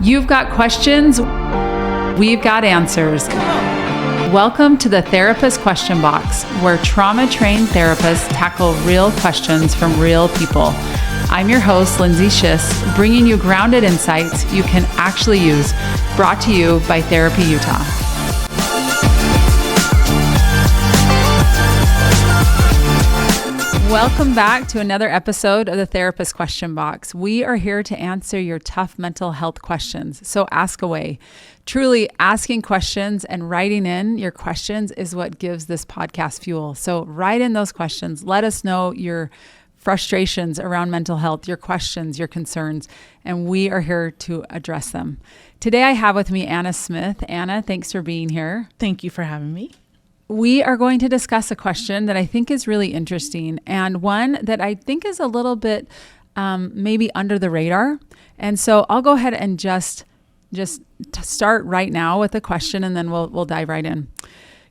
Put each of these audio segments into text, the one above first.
You've got questions, we've got answers. Welcome to the Therapist Question Box, where trauma-trained therapists tackle real questions from real people. I'm your host, Lindsay, bringing you grounded insights you can actually use, brought to you by Therapy Utah. Welcome back to another episode of the Therapist Question Box. We are here to answer your tough mental health questions, so ask away. Truly, asking questions and writing in your questions is what gives this podcast fuel. So write in those questions. Let us know your frustrations around mental health, your questions, your concerns, and we are here to address them. Today I have with me Anna Smith. Anna, thanks for being here. Thank you for having me. We are going to discuss a question that I think is really interesting and one that I think is a little bit maybe under the radar. And so I'll go ahead and just start right now with the question, and then we'll dive right in.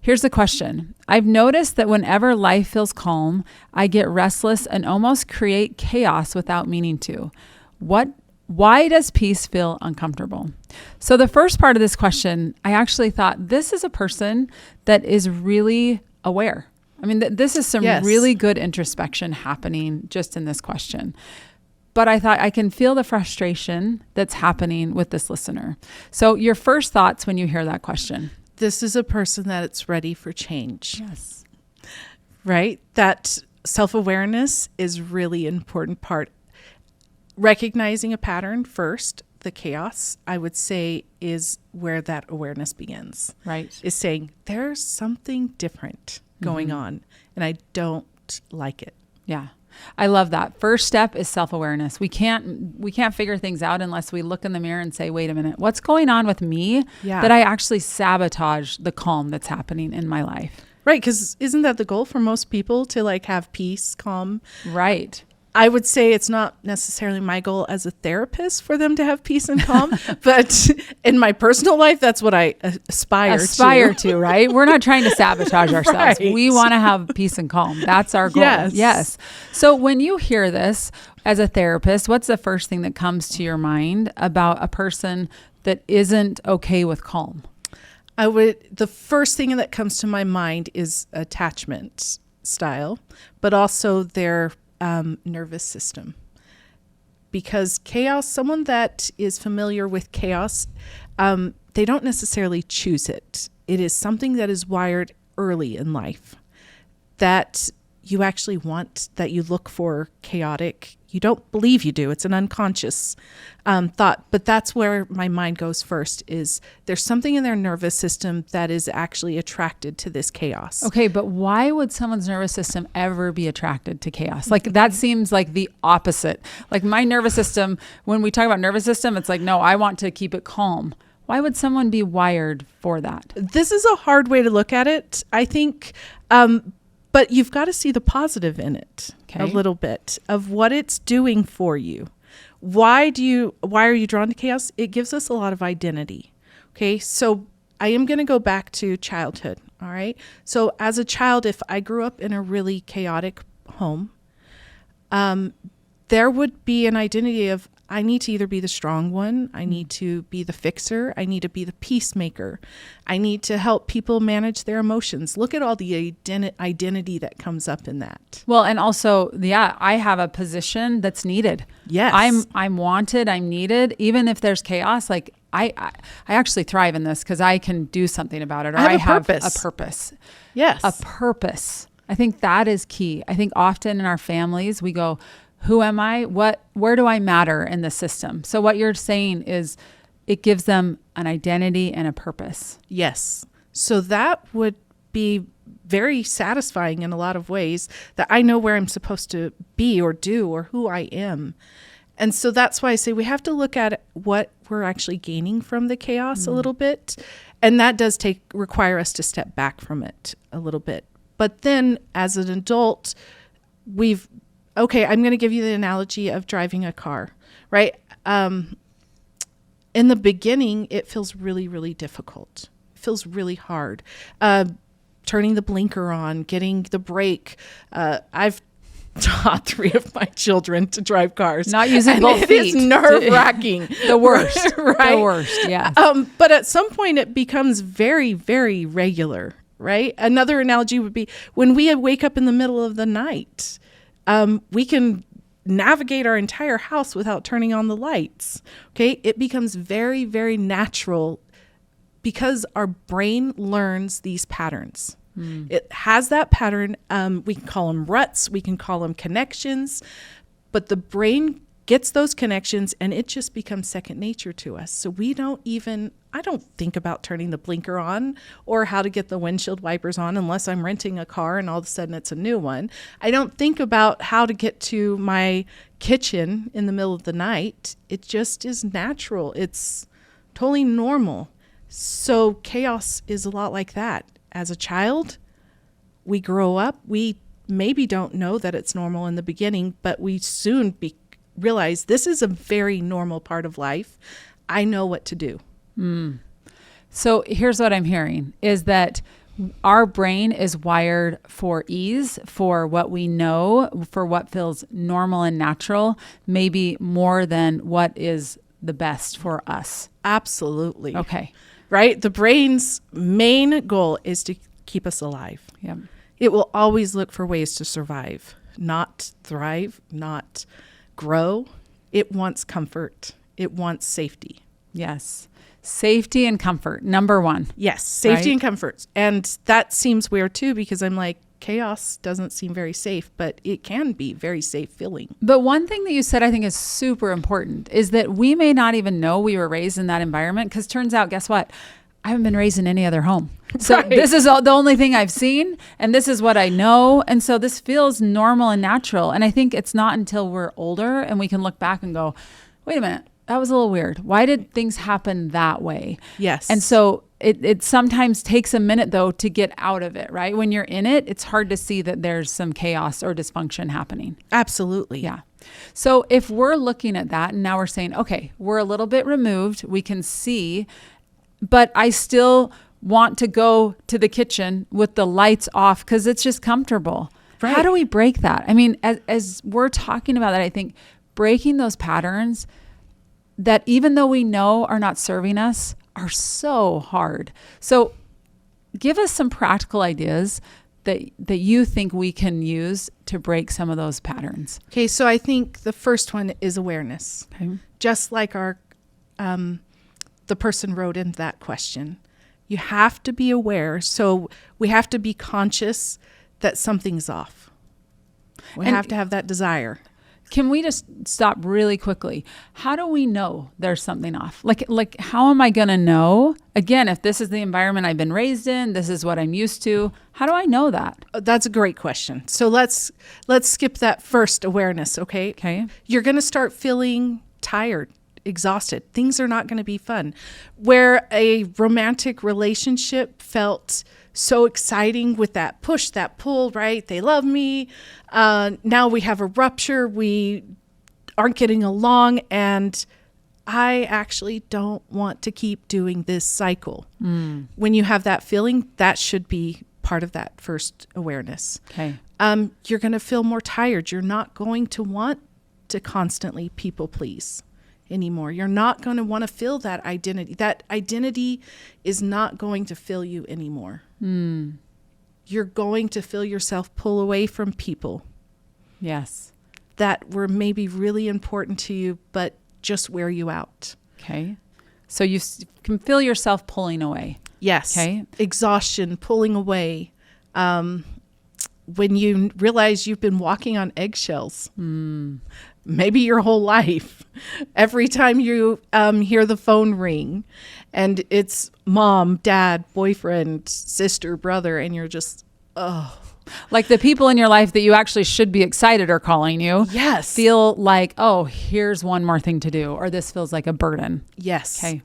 Here's the question. I've noticed that whenever life feels calm, I get restless and almost create chaos without meaning to. Why does peace feel uncomfortable? So the first part of this question, I actually thought this is a person that is really aware. I mean, this is some really good introspection happening just in this question. But I thought I can feel the frustration that's happening with this listener. So your first thoughts when you hear that question? This is a person that's ready for change. Yes. Right? That self-awareness is really important part. Recognizing a pattern first, the chaos, I would say, is where that awareness begins. Right. Is saying there's something different going on and I don't like it. Yeah. I love that. First step is self-awareness. We can't figure things out unless we look in the mirror and say, wait a minute, what's going on with me that I actually sabotage the calm that's happening in my life? Right. Because isn't that the goal for most people, to like have peace, calm? Right. I would say it's not necessarily my goal as a therapist for them to have peace and calm, but in my personal life, that's what I aspire to, right? We're not trying to sabotage ourselves. Right. We want to have peace and calm. That's our goal. Yes. So when you hear this as a therapist, what's the first thing that comes to your mind about a person that isn't okay with calm? The first thing that comes to my mind is attachment style, but also their nervous system, because chaos, someone that is familiar with chaos, they don't necessarily choose it. It is something that is wired early in life that you actually want, that you look for chaotic. You don't believe you do. It's an unconscious thought, but that's where my mind goes first, is there's something in their nervous system that is actually attracted to this chaos. Okay, but why would someone's nervous system ever be attracted to chaos? Like, that seems like the opposite. Like, my nervous system, when we talk about nervous system, it's like, no, I want to keep it calm. Why would someone be wired for that? This is a hard way to look at it, I think. But you've got to see the positive in it a little bit of what it's doing for you. Why are you drawn to chaos? It gives us a lot of identity. Okay. So I am going to go back to childhood. All right. So as a child, if I grew up in a really chaotic home, there would be an identity of, I need to either be the strong one, I need to be the fixer, I need to be the peacemaker, I need to help people manage their emotions. Look at all the identity that comes up in that. Well, and also, I have a position that's needed. Yes. I'm wanted, I'm needed, even if there's chaos. Like, I actually thrive in this because I can do something about it, or I have a purpose. Yes. A purpose. I think that is key. I think often in our families, we go, who am I? Where do I matter in the system? So what you're saying is it gives them an identity and a purpose. Yes. So that would be very satisfying in a lot of ways, that I know where I'm supposed to be or do or who I am. And so that's why I say we have to look at what we're actually gaining from the chaos a little bit. And that does require us to step back from it a little bit. But then as an adult, I'm going to give you the analogy of driving a car, right? In the beginning, it feels really, really difficult. It feels really hard. Turning the blinker on, getting the brake. I've taught 3 of my children to drive cars. Not using and both it feet. is nerve-wracking. The worst. Right? The worst, yeah. But at some point it becomes very, very regular, right? Another analogy would be when we wake up in the middle of the night, we can navigate our entire house without turning on the lights. Okay. It becomes very, very natural because our brain learns these patterns. It has that pattern. We can call them ruts. We can call them connections, but the brain gets those connections and it just becomes second nature to us. So I don't think about turning the blinker on or how to get the windshield wipers on unless I'm renting a car and all of a sudden it's a new one. I don't think about how to get to my kitchen in the middle of the night. It just is natural. It's totally normal. So chaos is a lot like that. As a child, we grow up, we maybe don't know that it's normal in the beginning, but we soon realize this is a very normal part of life. I know what to do. So here's what I'm hearing is that our brain is wired for ease, for what we know, for what feels normal and natural, maybe more than what is the best for us. Absolutely. Okay. Right? The brain's main goal is to keep us alive. Yep. It will always look for ways to survive, not thrive, not grow. It wants comfort. It wants safety. Yes. Safety and comfort, number one. Yes, safety Right? and comfort. And that seems weird too, because I'm like, chaos doesn't seem very safe, but it can be very safe feeling. But one thing that you said I think is super important is that we may not even know we were raised in that environment because turns out, guess what? I haven't been raised in any other home. So Right. This is the only thing I've seen and this is what I know. And so this feels normal and natural. And I think it's not until we're older and we can look back and go, wait a minute, that was a little weird. Why did things happen that way? Yes. And so it sometimes takes a minute though to get out of it, right? When you're in it, it's hard to see that there's some chaos or dysfunction happening. Absolutely. Yeah. So if we're looking at that and now we're saying, okay, we're a little bit removed, we can see, but I still want to go to the kitchen with the lights off because it's just comfortable. Right. How do we break that? I mean, as we're talking about that, I think breaking those patterns that even though we know are not serving us are so hard. So give us some practical ideas that you think we can use to break some of those patterns. Okay, so I think the first one is awareness. Okay. Just like the person wrote in that question. You have to be aware. So we have to be conscious that something's off. We And- have to have that desire. Can we just stop really quickly? How do we know there's something off? Like how am I going to know? Again, if this is the environment I've been raised in, this is what I'm used to. How do I know that? That's a great question. So let's skip that first awareness, okay? Okay. You're going to start feeling tired, exhausted. Things are not going to be fun. Where a romantic relationship felt so exciting with that push, that pull, right? They love me. Now we have a rupture. We aren't getting along. And I actually don't want to keep doing this cycle. When you have that feeling, that should be part of that first awareness. Okay. You're going to feel more tired. You're not going to want to constantly people please anymore. You're not going to want to feel that identity. That identity is not going to fill you anymore. You're going to feel yourself pull away from people Yes. that were maybe really important to you, but just wear you out. Okay. So you can feel yourself pulling away. Yes. Okay. Exhaustion, pulling away. When you realize you've been walking on eggshells, maybe your whole life, every time you hear the phone ring and it's mom, dad, boyfriend, sister, brother, and you're just, oh. Like the people in your life that you actually should be excited are calling you. Yes. Feel like, oh, here's one more thing to do, or this feels like a burden. Yes. Okay.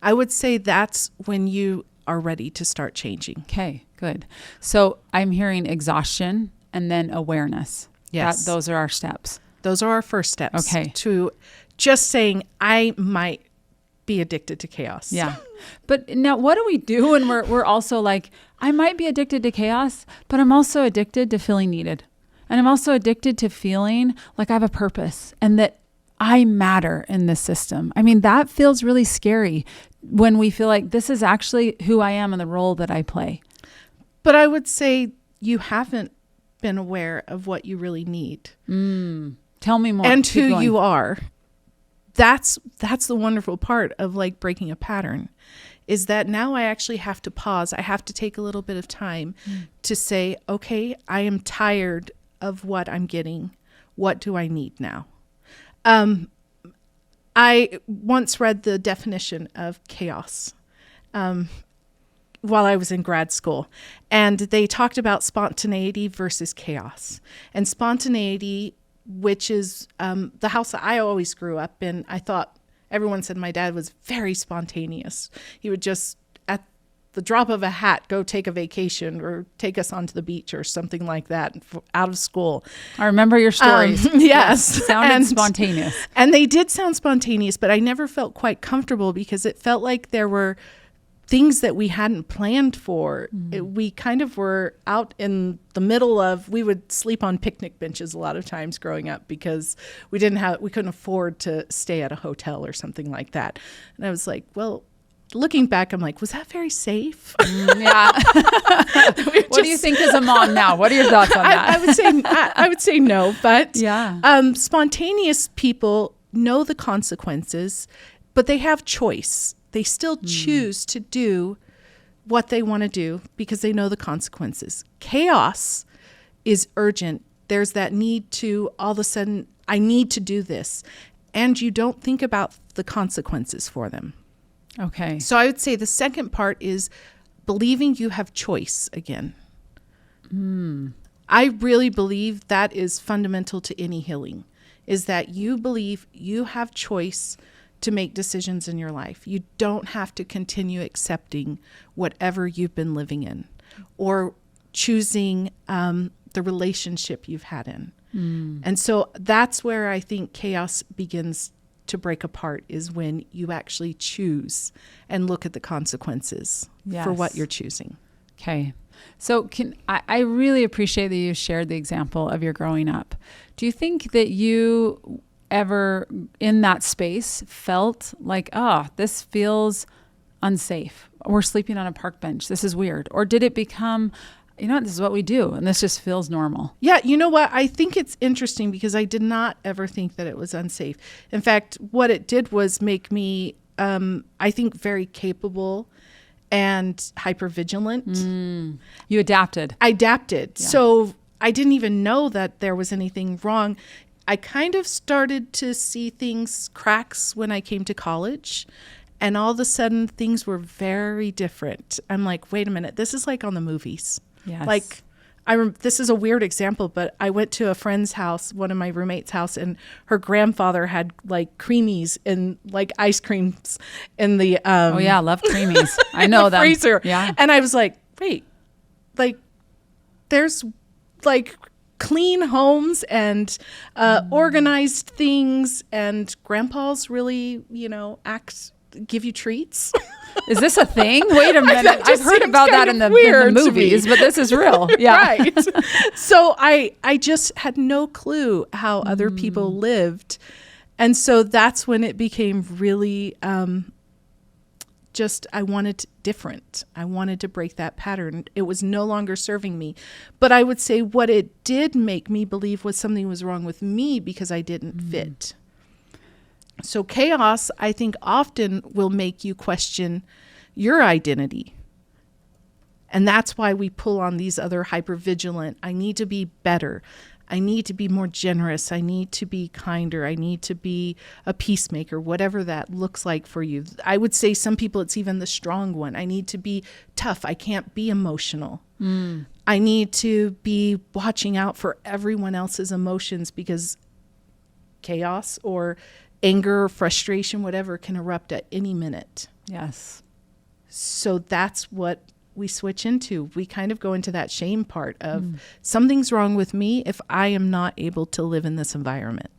I would say that's when you are ready to start changing. Okay, good. So I'm hearing exhaustion and then awareness. Yes. Those are our steps. Those are our first steps. Okay. To just saying, I might be addicted to chaos. Yeah. But now what do we do when we're also like, I might be addicted to chaos, but I'm also addicted to feeling needed. And I'm also addicted to feeling like I have a purpose and that I matter in this system. I mean, that feels really scary when we feel like this is actually who I am and the role that I play. But I would say you haven't been aware of what you really need. Tell me more. And Keep who going. you are. That's the wonderful part of like breaking a pattern, is that now I actually have to pause. I have to take a little bit of time to say, okay, I am tired of what I'm getting. What do I need now? I once read the definition of chaos while I was in grad school, and they talked about spontaneity versus chaos. And spontaneity, which is the house that I always grew up in, I thought everyone said my dad was very spontaneous. He would just, at the drop of a hat, go take a vacation or take us onto the beach or something like that out of school. I remember your stories. Yes. Sounded spontaneous. And they did sound spontaneous, but I never felt quite comfortable because it felt like there were things that we hadn't planned for. We kind of were out in the middle of, we would sleep on picnic benches a lot of times growing up because we couldn't afford to stay at a hotel or something like that. And I was like, well, looking back, I'm like, was that very safe? Yeah. What do you think as a mom now? What are your thoughts on that? I would say no, but yeah. Spontaneous people know the consequences, but they have choice. They still choose to do what they want to do because they know the consequences. Chaos is urgent. There's that need to, all of a sudden, I need to do this. And you don't think about the consequences for them. Okay. So I would say the second part is believing you have choice again. I really believe that is fundamental to any healing, is that you believe you have choice to make decisions in your life. You don't have to continue accepting whatever you've been living in or choosing the relationship you've had in. And so that's where I think chaos begins to break apart, is when you actually choose and look at the consequences for what you're choosing. Okay. So I really appreciate that you shared the example of your growing up. Do you think that you ever in that space felt like, this feels unsafe? We're sleeping on a park bench. This is weird. Or did it become, this is what we do and this just feels normal? Yeah, you know what? I think it's interesting because I did not ever think that it was unsafe. In fact, what it did was make me, I think, very capable and hypervigilant. You adapted. I adapted. Yeah. So I didn't even know that there was anything wrong. I kind of started to see cracks when I came to college, and all of a sudden things were very different. I'm like, wait a minute, this is like on the movies. Yes. Like, this is a weird example, but I went to a friend's house, one of my roommates' house, and her grandfather had like creamies and like ice creams in the oh yeah, love creamies. I know that freezer. Yeah. And I was like, wait, like there's like clean homes and organized things, and grandpas really, give you treats. Is this a thing? Wait a minute. I've heard about that in the movies, but this is real. Yeah. Right. So I just had no clue how other people lived. And so that's when it became really I wanted different. I wanted to break that pattern. It was no longer serving me. But I would say what it did make me believe was something was wrong with me because I didn't fit. So chaos, I think, often will make you question your identity. And that's why we pull on these other hypervigilant. I need to be better. I need to be more generous. I need to be kinder. I need to be a peacemaker, whatever that looks like for you. I would say some people, it's even the strong one. I need to be tough. I can't be emotional. I need to be watching out for everyone else's emotions because chaos or anger or frustration, whatever, can erupt at any minute. Yes. So that's what we switch into. We kind of go into that shame part of something's wrong with me if I am not able to live in this environment.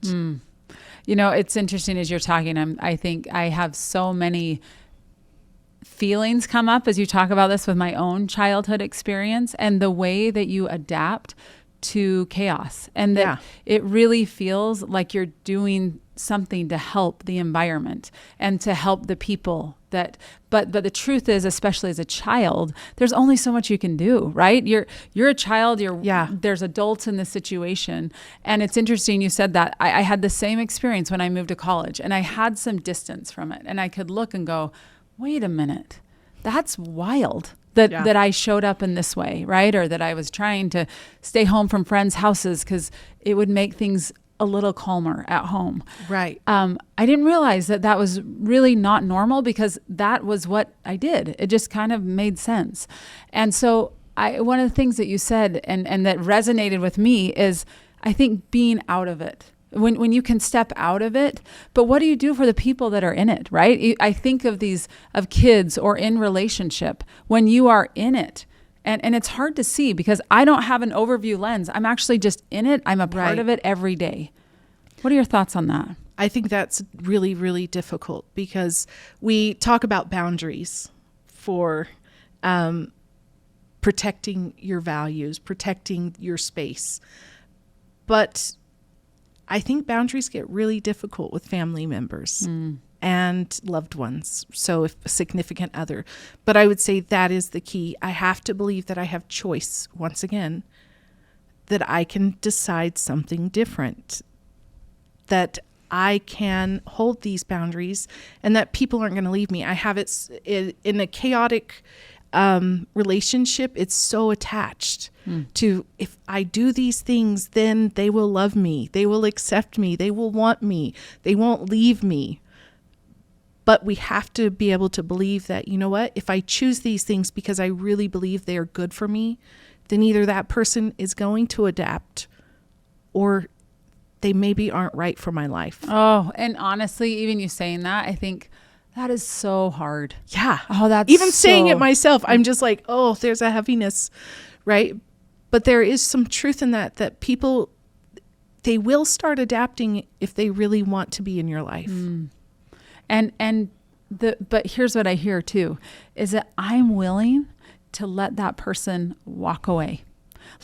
It's interesting as you're talking. I think I have so many feelings come up as you talk about this with my own childhood experience and the way that you adapt to chaos, and that it really feels like you're doing something to help the environment and to help the people but the truth is, especially as a child, there's only so much you can do, right? You're a child, there's adults in this situation. And it's interesting you said that. I had the same experience when I moved to college, and I had some distance from it, and I could look and go, wait a minute, that's wild. That I showed up in this way, right? Or that I was trying to stay home from friends' houses because it would make things a little calmer at home. Right. I didn't realize that was really not normal, because that was what I did. It just kind of made sense. And so one of the things that you said and that resonated with me is, I think, being out of it. When you can step out of it, but what do you do for the people that are in it, right? I think of kids or in relationship when you are in it, and it's hard to see because I don't have an overview lens. I'm actually just in it. I'm a part of it every day. What are your thoughts on that? I think that's really, really difficult because we talk about boundaries for protecting your values, protecting your space, but I think boundaries get really difficult with family members and loved ones, so if a significant other. But I would say that is the key. I have to believe that I have choice, once again, that I can decide something different, that I can hold these boundaries, and that people aren't going to leave me. I have it in a chaotic relationship. It's so attached to, if I do these things, then they will love me, they will accept me, they will want me, they won't leave me. But we have to be able to believe that, you know what, if I choose these things because I really believe they are good for me, then either that person is going to adapt or they maybe aren't right for my life. Oh, and honestly, even you saying that, I think that is so hard. Yeah. Oh, that's even saying it myself, I'm just like, oh, there's a heaviness, right? But there is some truth in that people, they will start adapting if they really want to be in your life. But here's what I hear too, is that I'm willing to let that person walk away.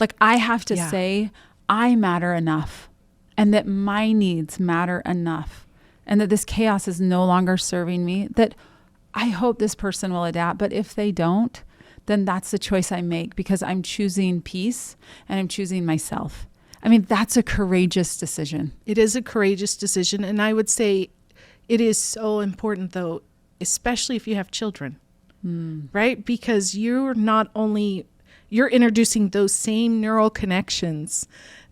Like, I have to say, I matter enough, and that my needs matter enough, and that this chaos is no longer serving me, that I hope this person will adapt. But if they don't, then that's the choice I make, because I'm choosing peace and I'm choosing myself. I mean, that's a courageous decision. It is a courageous decision. And I would say it is so important, though, especially if you have children, right? Because you're introducing those same neural connections.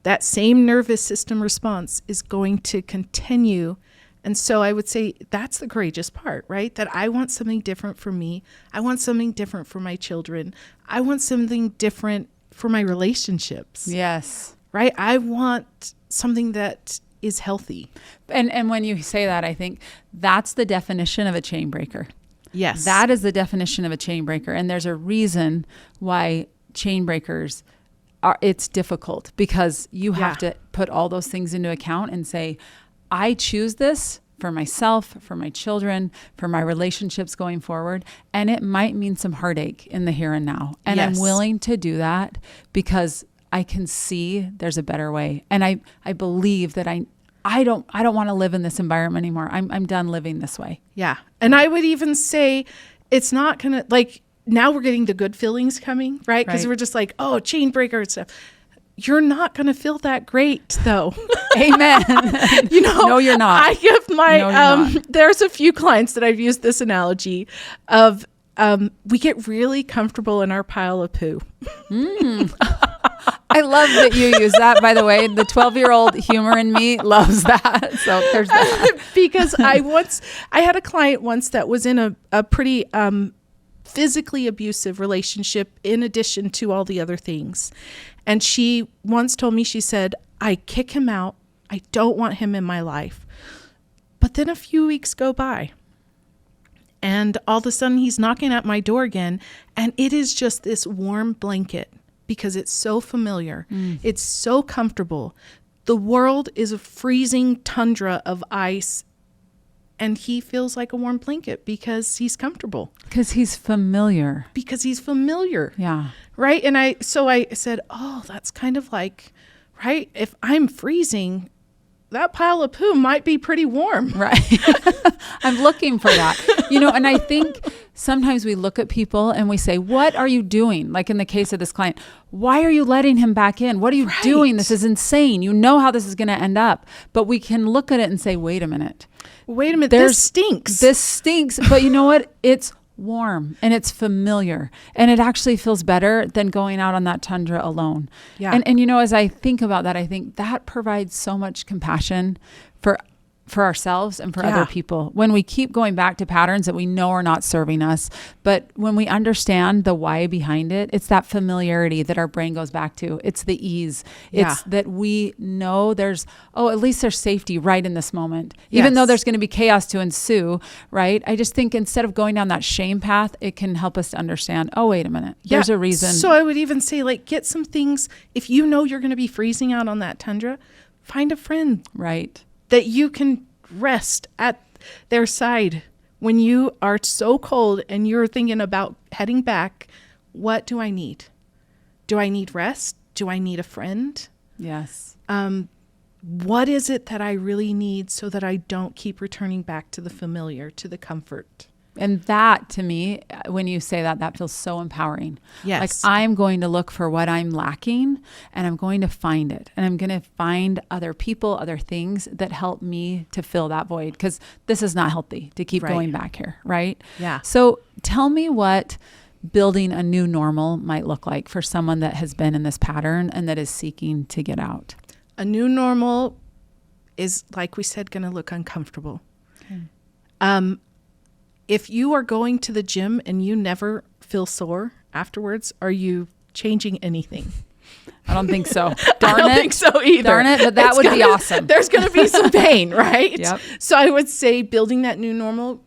That same nervous system response is going to continue. And so I would say that's the courageous part, right? That I want something different for me. I want something different for my children. I want something different for my relationships. Yes. Right? I want something that is healthy. And when you say that, I think that's the definition of a chain breaker. Yes. That is the definition of a chain breaker. And there's a reason why chain breakers it's difficult, because you have to put all those things into account and say, I choose this for myself, for my children, for my relationships going forward. And it might mean some heartache in the here and now. And I'm willing to do that because I can see there's a better way. And I believe that I don't want to live in this environment anymore. I'm done living this way. Yeah. And I would even say it's not going to, like, now we're getting the good feelings coming, right? Because we're just like, oh, chain breaker and stuff. You're not going to feel that great, though. Amen. No, you're not. I give my, there's a few clients that I've used this analogy of, we get really comfortable in our pile of poo. I love that you use that, by the way. The 12-year-old humor in me loves that. So there's that. Because I had a client once that was in a pretty physically abusive relationship in addition to all the other things. And she once told me, she said, I kick him out. I don't want him in my life. But then a few weeks go by, and all of a sudden he's knocking at my door again. And it is just this warm blanket because it's so familiar. It's so comfortable. The world is a freezing tundra of ice, and he feels like a warm blanket because he's comfortable. Because he's familiar. Because he's familiar. Yeah. Right. And I said, oh, that's kind of like, right. If I'm freezing, that pile of poo might be pretty warm. Right. I'm looking for that. And I think sometimes we look at people and we say, what are you doing? Like in the case of this client, why are you letting him back in? What are you doing? This is insane. You know how this is going to end up. But we can look at it and say, wait a minute. This stinks. This stinks. But you know what? It's warm and it's familiar, and it actually feels better than going out on that tundra alone. Yeah. And as I think about that, I think that provides so much compassion for ourselves and for other people. When we keep going back to patterns that we know are not serving us, but when we understand the why behind it, it's that familiarity that our brain goes back to. It's the ease. It's that we know at least there's safety right in this moment, even though there's going to be chaos to ensue, right? I just think instead of going down that shame path, it can help us to understand, oh, wait a minute, there's a reason. So I would even say, like, get some things. If you know you're going to be freezing out on that tundra, find a friend. Right. That you can rest at their side when you are so cold and you're thinking about heading back. What do I need? Do I need rest? Do I need a friend? Yes. What is it that I really need so that I don't keep returning back to the familiar, to the comfort? And that, to me, when you say that feels so empowering. Yes. Like I'm going to look for what I'm lacking and I'm going to find it. And I'm going to find other people, other things that help me to fill that void, because this is not healthy to keep going back here, right? Yeah. So tell me what building a new normal might look like for someone that has been in this pattern and that is seeking to get out. A new normal is, like we said, going to look uncomfortable. Okay. If you are going to the gym and you never feel sore afterwards, are you changing anything? I don't think so. I don't think so either. Darn it, but that would be awesome. There's going to be some pain, right? Yep. So I would say building that new normal,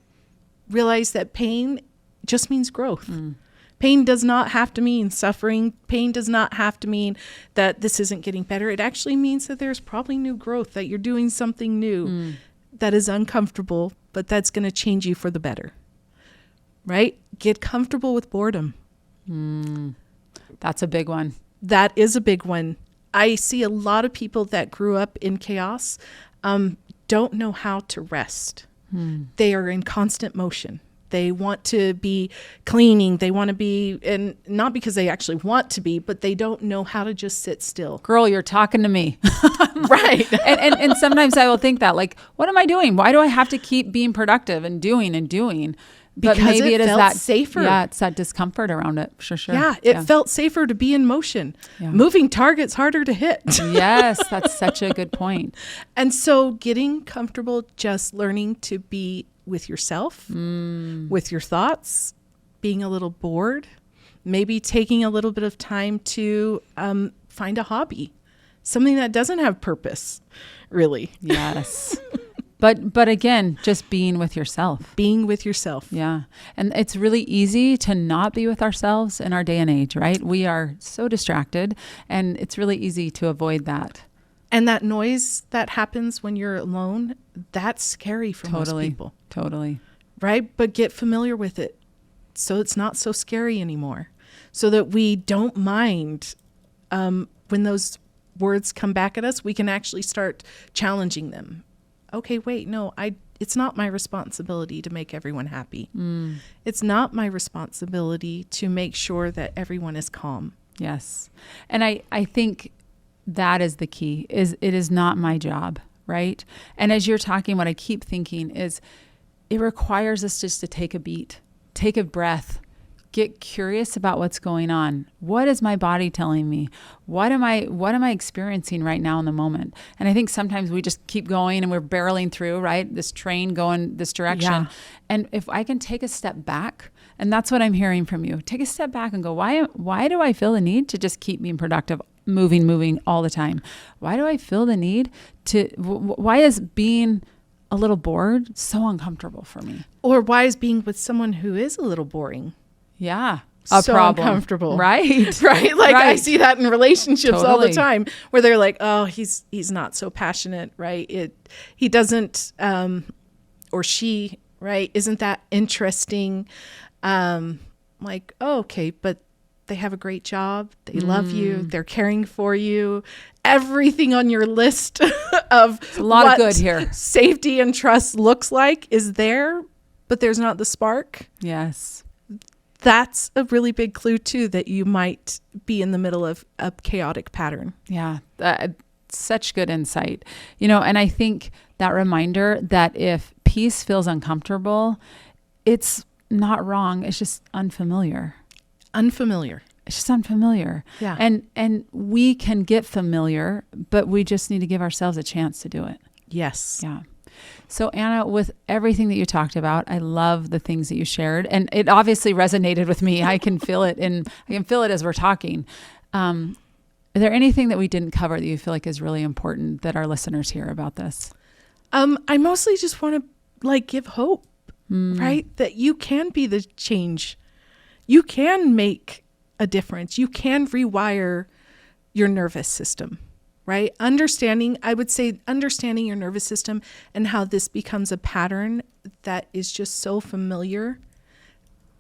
realize that pain just means growth. Pain does not have to mean suffering. Pain does not have to mean that this isn't getting better. It actually means that there's probably new growth, that you're doing something new that is uncomfortable, but that's going to change you for the better, right? Get comfortable with boredom. That's a big one. That is a big one. I see a lot of people that grew up in chaos don't know how to rest. They are in constant motion. They want to be cleaning. They want to be, and not because they actually want to be, but they don't know how to just sit still. Girl, you're talking to me. Right. and sometimes I will think that, like, what am I doing? Why do I have to keep being productive and doing and doing? But because maybe it is felt that safer. Yeah, it's that discomfort around it. Sure. Yeah, it felt safer to be in motion. Yeah. Moving targets harder to hit. Yes, that's such a good point. And so getting comfortable, just learning to be with yourself, with your thoughts, being a little bored, maybe taking a little bit of time to find a hobby, something that doesn't have purpose, really. Yes. But again, just being with yourself. Being with yourself. Yeah. And it's really easy to not be with ourselves in our day and age, right? We are so distracted, and it's really easy to avoid that. And that noise that happens when you're alone, that's scary for most people. Totally. Right? But get familiar with it so it's not so scary anymore. So that we don't mind when those words come back at us, we can actually start challenging them. Okay, wait, no, it's not my responsibility to make everyone happy. It's not my responsibility to make sure that everyone is calm. Yes. And I think that is the key, is it is not my job, right? And as you're talking, what I keep thinking is it requires us just to take a beat, take a breath, get curious about what's going on. What is my body telling me? What am I experiencing right now in the moment? And I think sometimes we just keep going and we're barreling through, right? This train going this direction. Yeah. And if I can take a step back, and that's what I'm hearing from you, take a step back and go, why do I feel the need to just keep being productive, moving all the time? Why do I feel the need to, why is being a little bored so uncomfortable for me? Or why is being with someone who is a little boring? Yeah. So problem. Uncomfortable. Right. Right. Like right. I see that in relationships all the Totally. time where they're like, oh, he's not so passionate. Right. He doesn't, or she, right? Isn't that interesting? Like, oh, okay, but they have a great job. They love you. They're caring for you. Everything on your list of a lot of good here. Safety and trust looks like is there, but there's not the spark. Yes. That's a really big clue too, that you might be in the middle of a chaotic pattern. Yeah. Such good insight. And I think that reminder that if peace feels uncomfortable, it's not wrong. It's just unfamiliar. It's just unfamiliar. Yeah. And we can get familiar, but we just need to give ourselves a chance to do it. Yes. Yeah. So Anna, with everything that you talked about, I love the things that you shared, and it obviously resonated with me. I can feel it, and I can feel it as we're talking. Is there anything that we didn't cover that you feel like is really important that our listeners hear about this? I mostly just want to give hope, right? That you can be the change. You can make a difference. You can rewire your nervous system, right? I would say understanding your nervous system and how this becomes a pattern that is just so familiar.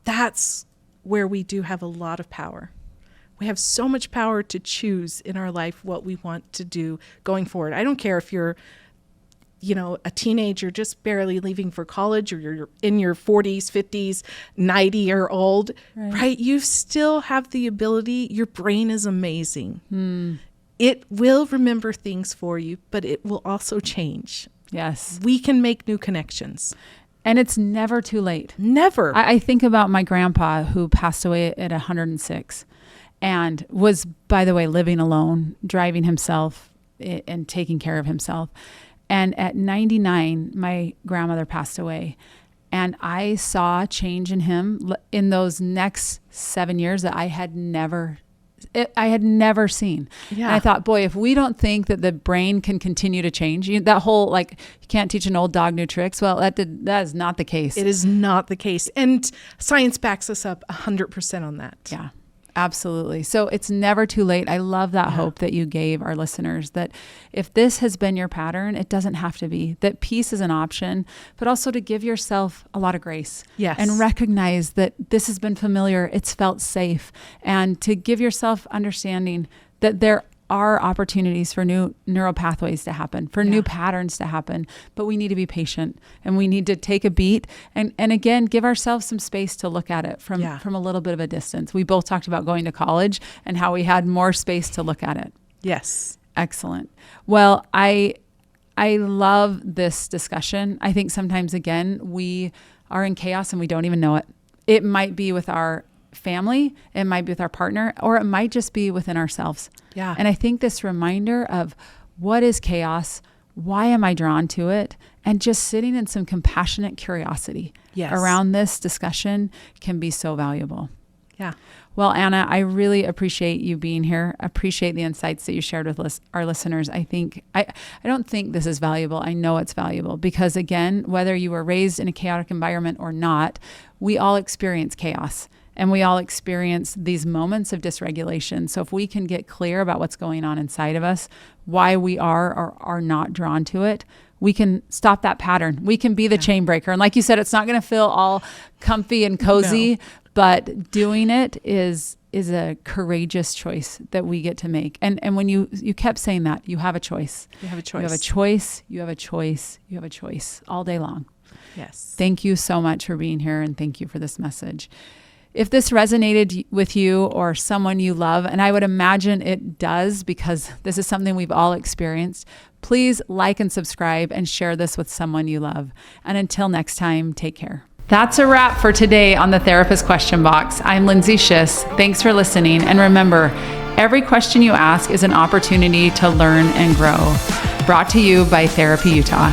That's where we do have a lot of power. We have so much power to choose in our life what we want to do going forward. I don't care if you're a teenager just barely leaving for college, or you're in your 40s, 50s, 90-year-old, right? You still have the ability. Your brain is amazing. It will remember things for you, but it will also change. Yes. We can make new connections. And it's never too late. Never. I think about my grandpa who passed away at 106 and was, by the way, living alone, driving himself and taking care of himself. And at 99, my grandmother passed away. And I saw change in him in those next 7 years that I had never seen. Yeah. And I thought, boy, if we don't think that the brain can continue to change, that whole, you can't teach an old dog new tricks. Well, that is not the case. It is not the case. And science backs us up 100% on that. Yeah. Absolutely. So it's never too late. I love that hope that you gave our listeners, that if this has been your pattern, it doesn't have to be, that peace is an option, but also to give yourself a lot of grace. Yes. And recognize that this has been familiar, it's felt safe, and to give yourself understanding that there are opportunities for new neural pathways to happen, for new patterns to happen, but we need to be patient and we need to take a beat and again, give ourselves some space to look at it from a little bit of a distance. We both talked about going to college and how we had more space to look at it. Yes. Excellent. Well, I love this discussion. I think sometimes, again, we are in chaos and we don't even know it. It might be with our family, it might be with our partner, or it might just be within ourselves. Yeah. And I think this reminder of what is chaos, why am I drawn to it, and just sitting in some compassionate curiosity around this discussion can be so valuable. Yeah. Well, Anna, I really appreciate you being here. Appreciate the insights that you shared with our listeners. I don't think this is valuable. I know it's valuable because, again, whether you were raised in a chaotic environment or not, we all experience chaos. And we all experience these moments of dysregulation. So if we can get clear about what's going on inside of us, why we are or are not drawn to it, we can stop that pattern. We can be the chain breaker. And like you said, it's not going to feel all comfy and cozy, but doing it is a courageous choice that we get to make. And when you kept saying that, you have a choice. You have a choice. You have a choice. You have a choice. You have a choice all day long. Yes. Thank you so much for being here, and thank you for this message. If this resonated with you or someone you love, and I would imagine it does because this is something we've all experienced, please like and subscribe and share this with someone you love. And until next time, take care. That's a wrap for today on the Therapist Question Box. I'm Lindsay Schiss. Thanks for listening. And remember, every question you ask is an opportunity to learn and grow. Brought to you by Therapy Utah.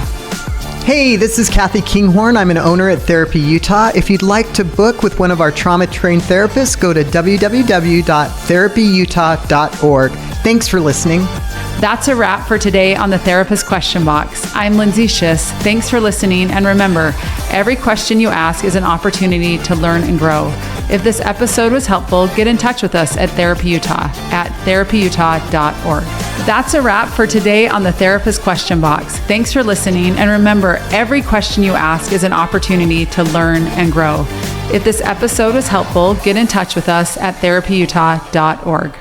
Hey, this is Kathy Kinghorn. I'm an owner at Therapy Utah. If you'd like to book with one of our trauma-trained therapists, go to www.therapyutah.org. Thanks for listening. That's a wrap for today on the Therapist Question Box. I'm Lindsay Schiss. Thanks for listening. And remember, every question you ask is an opportunity to learn and grow. If this episode was helpful, get in touch with us at Therapy Utah at therapyutah.org. That's a wrap for today on the Therapist Question Box. Thanks for listening. And remember, every question you ask is an opportunity to learn and grow. If this episode was helpful, get in touch with us at therapyutah.org.